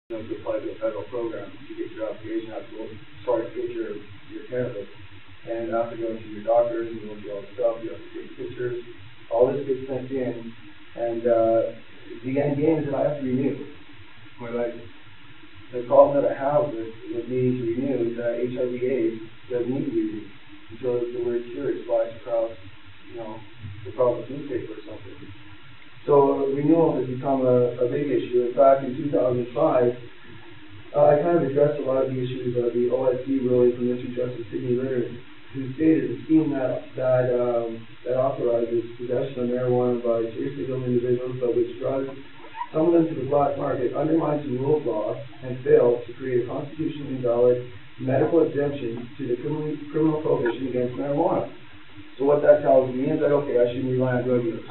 to apply to a federal program to get your application out, to get your cannabis. And after going to your doctors and going through all the stuff, you have to take pictures. All this gets sent in, and the end game is that I have to renew my license. The problem that I have with needing to renew is that HIV/AIDS doesn't need to be renewed until the word cure is flashed across, the province newspaper or something. So renewal has become a big issue. In fact, in 2005, I kind of addressed a lot of the issues of the OSC ruling from Mr. Justice Sidney Ritter, who stated a scheme that authorizes possession of marijuana by seriously ill individuals but which drives some of them to the black market, undermines the rule of law, and fails to create a constitutionally valid medical exemption to the criminal prohibition against marijuana. So what that tells me is that, okay, I shouldn't rely on drug use.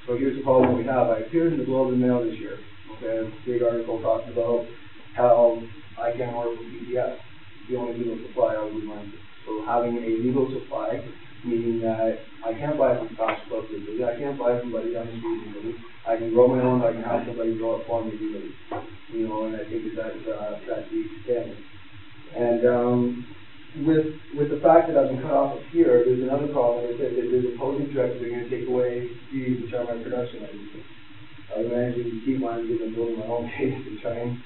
So here's the problem we have. I appeared in the Globe and Mail this year. Okay, a big article talking about how I can't order from PPS, the only legal supply I would remind you. So having a legal supply, meaning that I can't buy from Fast Club legally, I can't buy from somebody down the street legally, I can grow my own, I can have somebody grow it for me legally. And I think that's the extent. And with the fact that I've been cut off of here, there's another problem. There's opposing threats that are going to take away these, which are my production licenses. I was managing to keep mine because I'm building my own case and trying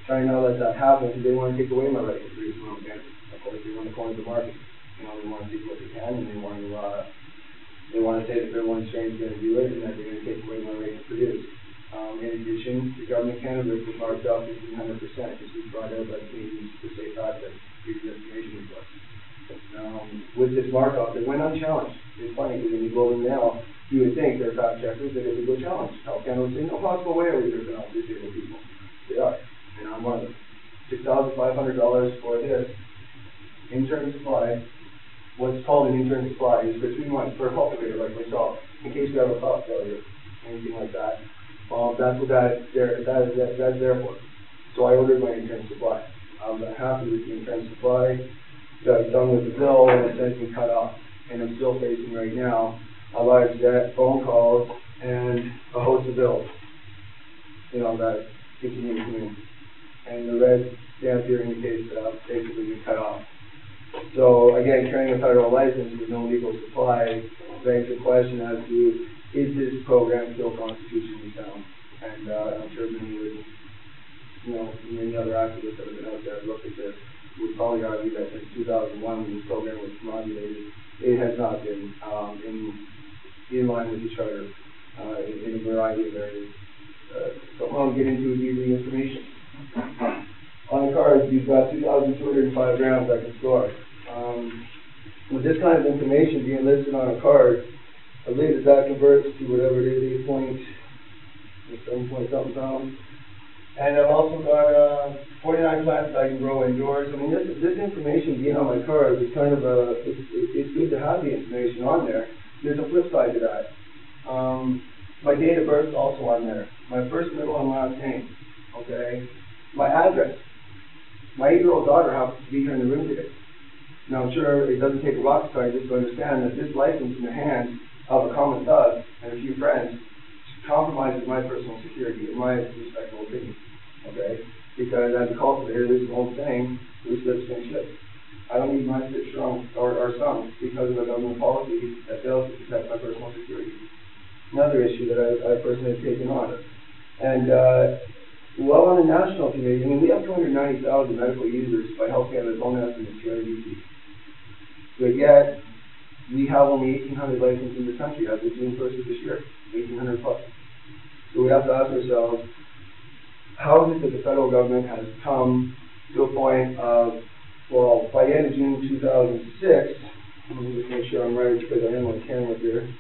not to let that happen because they want to take away my right to produce my own cannabis. Of course, they want to corner the market. They want to take what they can, and they want to say that their one strain is going to do it, and that they're going to take away my right to produce. In addition, the government cannabis was marked up 1,500%, which was brought out by Canadians to say that gives information to us. With this markup, it went unchallenged. It's funny because in the Globe and Mail, you would think they're fact checkers that it would go challenge. Health Canada would say, no possible way are we going to help disabled people. They are, and I'm one of them. $6,500 for this intern supply. What's called an intern supply is for 3 months for a cultivator like myself, in case you have a crop failure, anything like that. That's what that's there for. So I ordered my intern supply. I'm happy with the intern supply. Got done with the bill, and it's since been cut off. And I'm still facing right now a large debt, phone calls, and a host of bills. That continue to come in. And the red stamp here indicates that I've basically been cut off. So again, carrying a federal license with no legal supply begs the question as to, is this program still constitutionally sound? And I'm sure many other activists that have been out there looked at this would probably argue that since 2001, when this program was promulgated, it has not been in line with each other in a variety of areas. So what I'll get into is the information. On the cards, you've got 2,205 grams I can store. With this kind of information being listed on a card, I believe that converts to whatever it is, 7 point something pounds. And I've also got 49 plants that I can grow indoors. I mean, this information being on my card is kind of it's good to have the information on there. There's a flip side to that. My date of birth is also on there. My first, middle, and last name. Okay. My address. My 8-year-old daughter happens to be here in the room today. Now, I'm sure it doesn't take a rocket scientist to understand that this license in the hands of a common thug and a few friends compromises my personal security, in my respectful opinion. Okay? Because as a cultivator, there's an old saying, loose lips make ships. I don't need my ship shrunk or sunk because of a government policy that fails to protect my personal security. Another issue that I personally have taken on. And well, on a national committee, we have 290,000 medical users by Health Canada's own estimates here in BC. But yet, we have only 1,800 licenses in the country as of June 1st of this year, 1,800 plus. So we have to ask ourselves, how is it that the federal government has come to a point of, well, by the end of June 2006, let me just make sure I'm right because I am on camera here.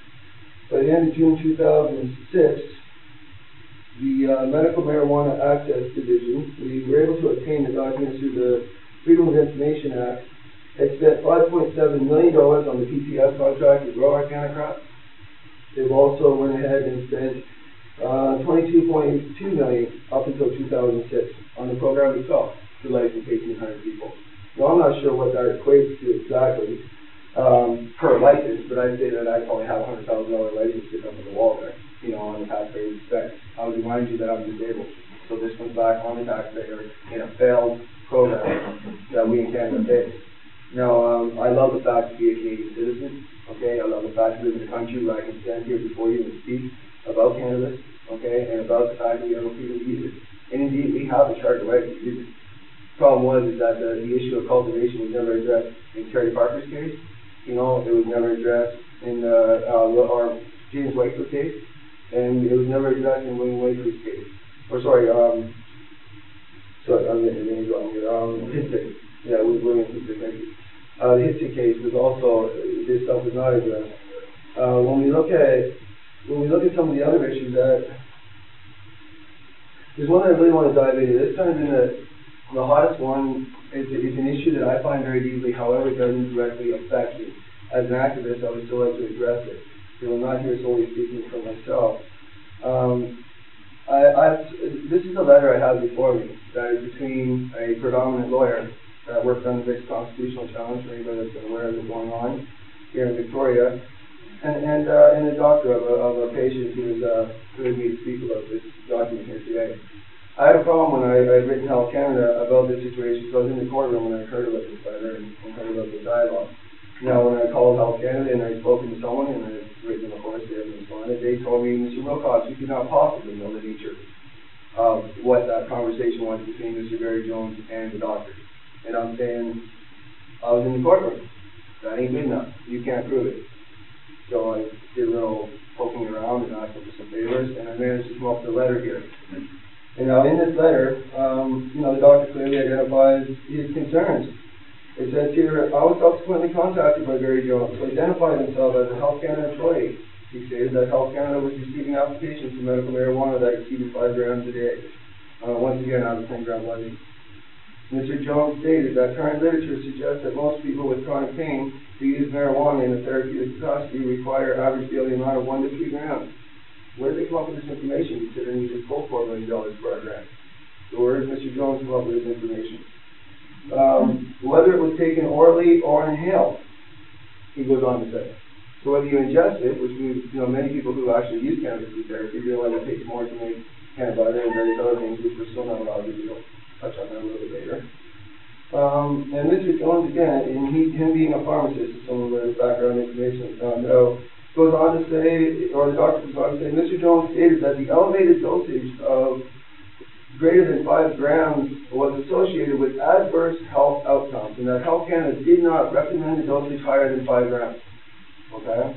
By the end of June 2006, the Medical Marijuana Access Division, we were able to obtain the documents through the Freedom of Information Act. They spent $5.7 million on the PPS contract to grow our canna crops. They've also went ahead and spent $22.2 million up until 2006 on the program itself to license 1,800 people. Now, I'm not sure what that equates to exactly per license, but I'd say that I probably have a $100,000 license sitting up on the wall there, on the taxpayer's expense. I would remind you that I'm disabled. So this comes back on the taxpayer in a failed program that we in Canada face. Now, I love the fact to be a Canadian citizen, okay? I love the fact to live in a country where I can stand here before you and speak about cannabis, okay? And about the fact that we have a freedom to use it. And indeed, we have a charter right to use it. The problem was that the issue of cultivation was never addressed in Terry Parker's case. You know, it was never addressed in our Jason Wilcox case, and it was never addressed in William Wakefields case. Or sorry, I'm getting the names wrong here. Histic. Yeah, it was William Histic, thank you. The Histic case was also, this stuff was not addressed. When we look at some of the other issues there's one that I really want to dive into. This kind of been the hottest one. It's an issue that I find very deeply, however, it doesn't directly affect me. As an activist, I would still like to address it. So I'm not here solely speaking for myself. This is the letter I have before me that is between a predominant lawyer that worked on the Vic's constitutional challenge, for anybody that's been aware of what's going on here in Victoria, and a doctor of a patient who was heard me speak about this document here today. I had a problem when I had written Health Canada about this situation, so I was in the courtroom when I heard about this letter and heard about the dialogue. Now, when I called Health Canada and I'd spoken to someone and I'd written, of course, they haven't responded, they told me, Mr. Wilcox, you could not possibly know the nature of what that conversation was between Mr. Barry Jones and the doctor. And I'm saying, I was in the courtroom. That ain't good enough. You can't prove it. So I did a little poking around and asked him for some favors, and I managed to come up with a letter here. And now in this letter, the doctor clearly identifies his concerns. It says here, I was subsequently contacted by Barry Jones to identify himself as a Health Canada employee. He stated that Health Canada was receiving applications for medical marijuana that exceeded 5 grams a day. Once again, out of 10 gram license. Mr. Jones stated that current literature suggests that most people with chronic pain who use marijuana in a therapeutic capacity require average daily amount of 1 to 3 grams. Where did they come up with this information, considering he just pulled $4 million for a grant? So where did Mr. Jones come up with this information? Whether it was taken orally or inhaled, he goes on to say. So whether you ingest it, which many people who actually use cannabis in therapy realize it takes more to make cannabis and various other things, which we're still not allowed to do. Touch on that a little bit later. And Mr. Jones, again, and him being a pharmacist, someone with background information goes on to say, or the doctor goes on to say, Mr. Jones stated that the elevated dosage of greater than 5 grams was associated with adverse health outcomes, and that Health Canada did not recommend a dosage higher than 5 grams. Okay?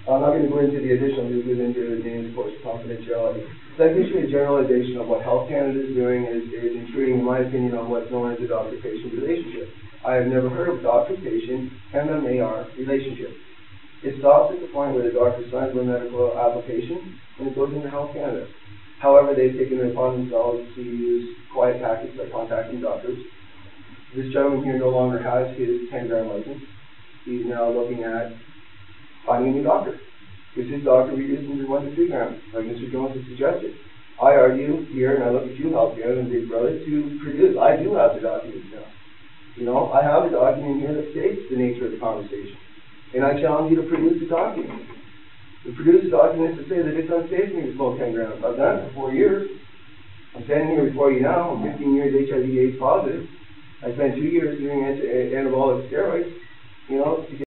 I'm not going to go into the additional because into names, of course, confidentiality. That gives you a generalization of what Health Canada is doing is intruding, in my opinion, on what's known as the doctor-patient relationship. I have never heard of doctor-patient MMAR relationship. It stops at the point where the doctor signs a medical application and it goes into Health Canada. However, they've taken it upon themselves to use quiet tactics like contacting doctors. This gentleman here no longer has his 10-gram license. He's now looking at finding a new doctor. Because his doctor reduced him to 1 to 3 grams, like Mr. Jones has suggested. I argue here, and I look at you, Health Canada and Big Brother, to produce. I do have the documents now. I have a document here that states the nature of the conversation. And I challenge you to produce the document. To produce the documents to say that it's unsafe for me to smoke 10 grams. I've done it for 4 years. I'm standing here before you now. I'm 15 years HIV/AIDS positive. I spent 2 years doing anabolic steroids, to get